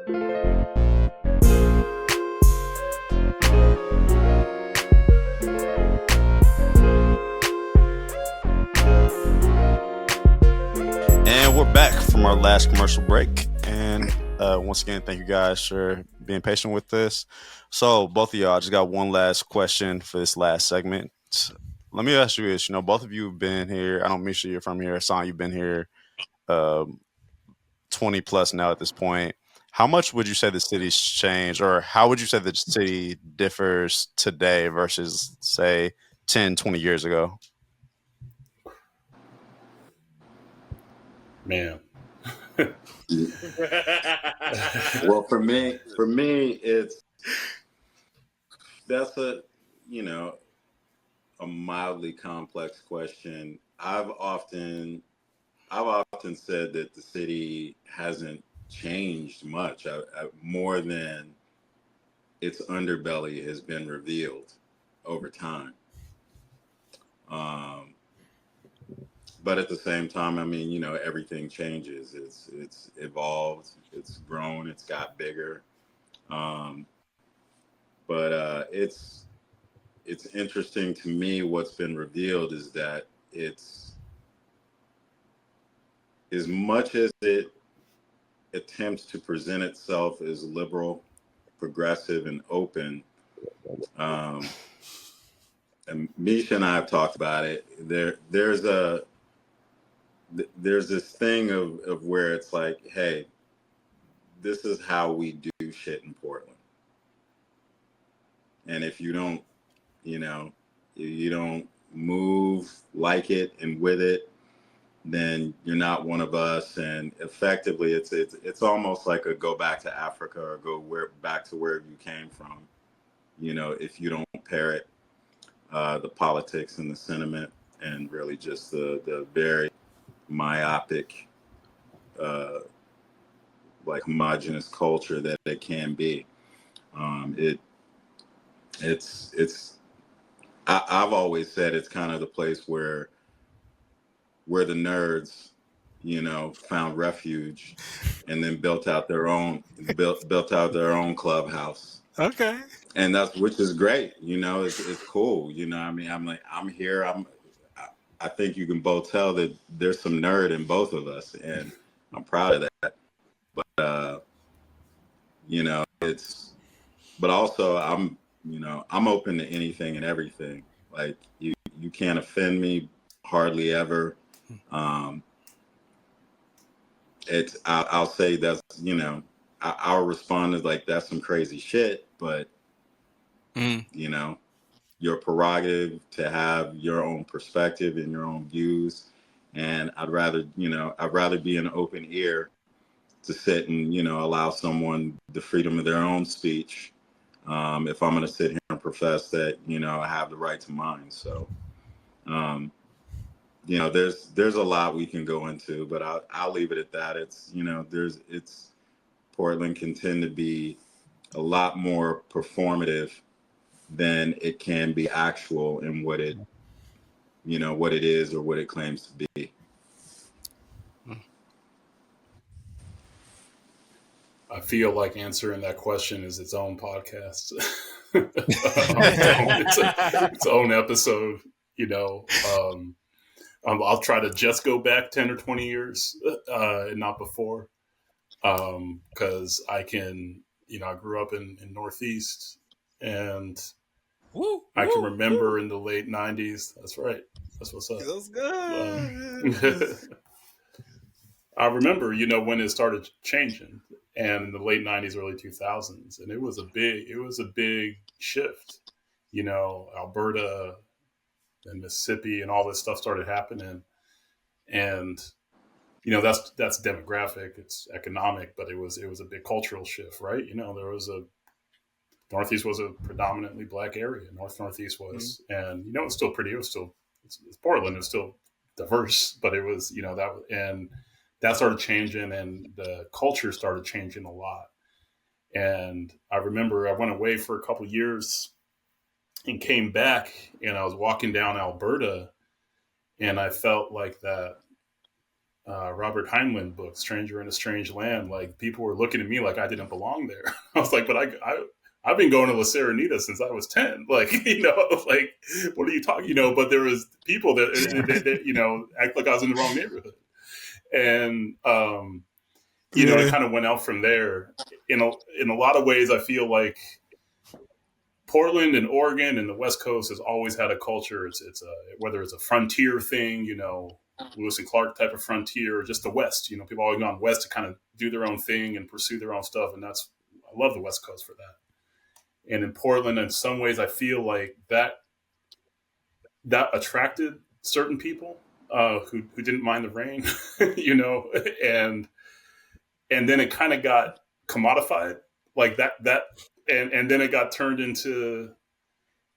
And we're back from our last commercial break. And once again, thank you guys for being patient with this. So, both of y'all, I just got one last question for this last segment. Let me ask you this. Both of you have been here. I don't mean sure you're from here. Hasaan, you've been here 20 plus now at this point. How much would you say the city's changed, or how would you say the city differs today versus, say, 10, 20 years ago? Man. Well, for me, that's a mildly complex question. I've often said that the city hasn't changed much, more than its underbelly has been revealed over time. But at the same time, I mean, everything changes. It's evolved, it's grown, it's got bigger. But it's interesting to me. What's been revealed is that it's, as much as it attempts to present itself as liberal, progressive, and open. And Misha and I have talked about it. There's this thing of where it's like, hey, this is how we do shit in Portland. And if you don't, you don't move like it and with it, then you're not one of us. And effectively, it's almost like a go back to Africa or back to where you came from. If you don't parrot the politics and the sentiment and really just the very myopic, like homogenous culture that it can be. I've always said it's kind of the place where the nerds, found refuge and then built out their own clubhouse. Okay. And which is great. It's cool. I mean, I'm here. I think you can both tell that there's some nerd in both of us, and I'm proud of that. But, but also I'm open to anything and everything. Like you can't offend me hardly ever. I'll say that's, I'll respond as like, that's some crazy shit, but your prerogative to have your own perspective and your own views. And I'd rather be an open ear to sit and, allow someone the freedom of their own speech. If I'm going to sit here and profess that, I have the right to mine. So, there's a lot we can go into, but I'll leave it at that. It's, Portland can tend to be a lot more performative than it can be actual in what it is or what it claims to be. I feel like answering that question is its own podcast, its own episode. I'll try to just go back 10 or 20 years, and not before, because I can. I grew up in Northeast, and I can remember in the late 90s. That's right. That's what's up. That's good. I remember, when it started changing, and in the late 90s, early 2000s, and it was a big shift. Alberta and Mississippi and all this stuff started happening, and that's demographic, it's economic, but it was a big cultural shift, right? There was Northeast was a predominantly black area. Northeast was, and it's still pretty. It was still it's Portland. It was still diverse, but it was that started changing, and the culture started changing a lot. And I remember I went away for a couple of years and came back, and I was walking down Alberta, and I felt like that Robert Heinlein book, Stranger in a Strange Land. Like people were looking at me like I didn't belong there. I was like, but I've been going to La Serenita since I was 10. Like, like, what are you talking? But there was people that act like I was in the wrong neighborhood. And, it kind of went out from there. In a lot of ways, I feel like Portland and Oregon and the West Coast has always had a culture. It's whether it's a frontier thing, Lewis and Clark type of frontier, or just the West. People always gone West to kind of do their own thing and pursue their own stuff. And I love the West Coast for that. And in Portland, in some ways, I feel like that attracted certain people who didn't mind the rain, and then it kind of got commodified like that. And then it got turned into,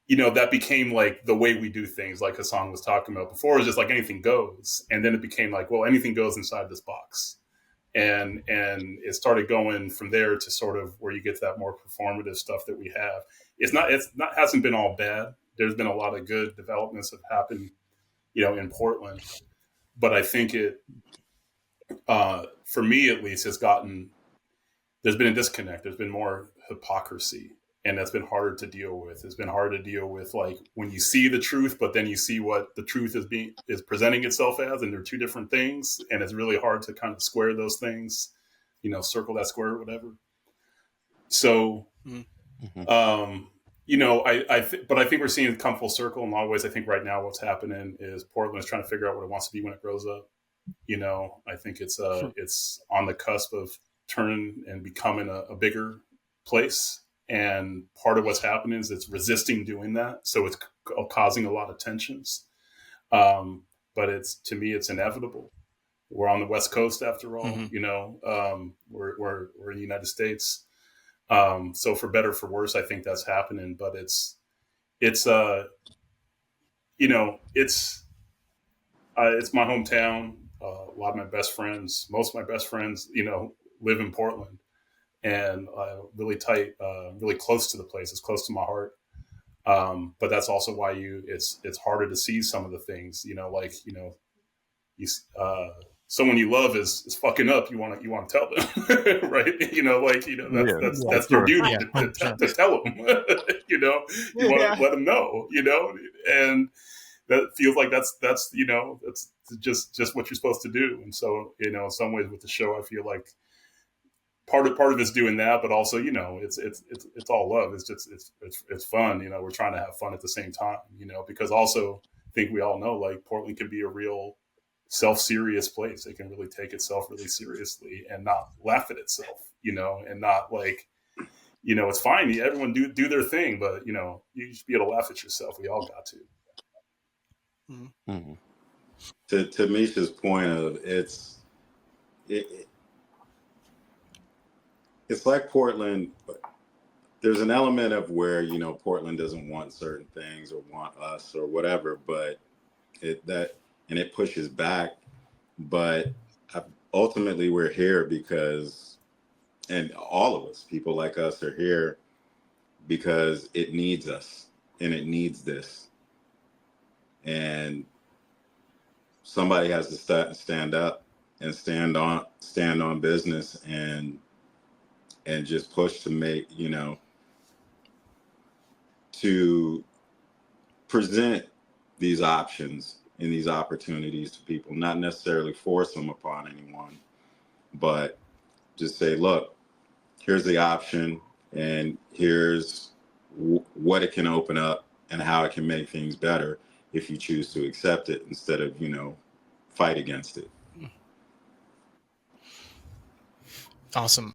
that became like the way we do things, like Hassan was talking about before. It was just like anything goes. And then it became like, well, anything goes inside this box. And it started going from there to sort of where you get that more performative stuff that we have. Hasn't been all bad. There's been a lot of good developments that have happened, in Portland. But I think it, for me at least, there's been a disconnect. There's been more hypocrisy, and that's been harder to deal with. It's been hard to deal with, like when you see the truth, but then you see what the truth is presenting itself as, and they're two different things, and it's really hard to kind of square those things, circle that square or whatever. So, but I think we're seeing it come full circle in a lot of ways. I think right now what's happening is Portland is trying to figure out what it wants to be when it grows up. I think it's on the cusp of turning and becoming a bigger place. And part of what's happening is it's resisting doing that. So it's causing a lot of tensions. But to me, it's inevitable. We're on the West Coast after all, we're in the United States. So for better, for worse, I think that's happening, but it's my hometown. A lot of my best friends, most of my best friends, live in Portland, and really tight, really close to the place. It's close to my heart. But that's also why it's harder to see some of the things, someone you love is fucking up. You want to tell them, right? That's your duty to tell them. You want to let them know. And that feels like that's just what you're supposed to do. And so in some ways with the show, I feel like part of it's doing that, but also it's all love. It's just it's fun. We're trying to have fun at the same time. Because also I think we all know like Portland can be a real self-serious place. It can really take itself really seriously and not laugh at itself, and not like, it's fine. Everyone do their thing, but you should be able to laugh at yourself. We all got to. Mm-hmm. To Misha's point of it's like Portland. There's an element of where Portland doesn't want certain things or want us or whatever, but it pushes back. But ultimately, we're here because, and all of us, people like us, are here because it needs us and it needs this. And somebody has to stand up and stand on business and just push to make, to present these options and these opportunities to people, not necessarily force them upon anyone, but just say, look, here's the option and here's what it can open up and how it can make things better if you choose to accept it instead of, fight against it. Awesome.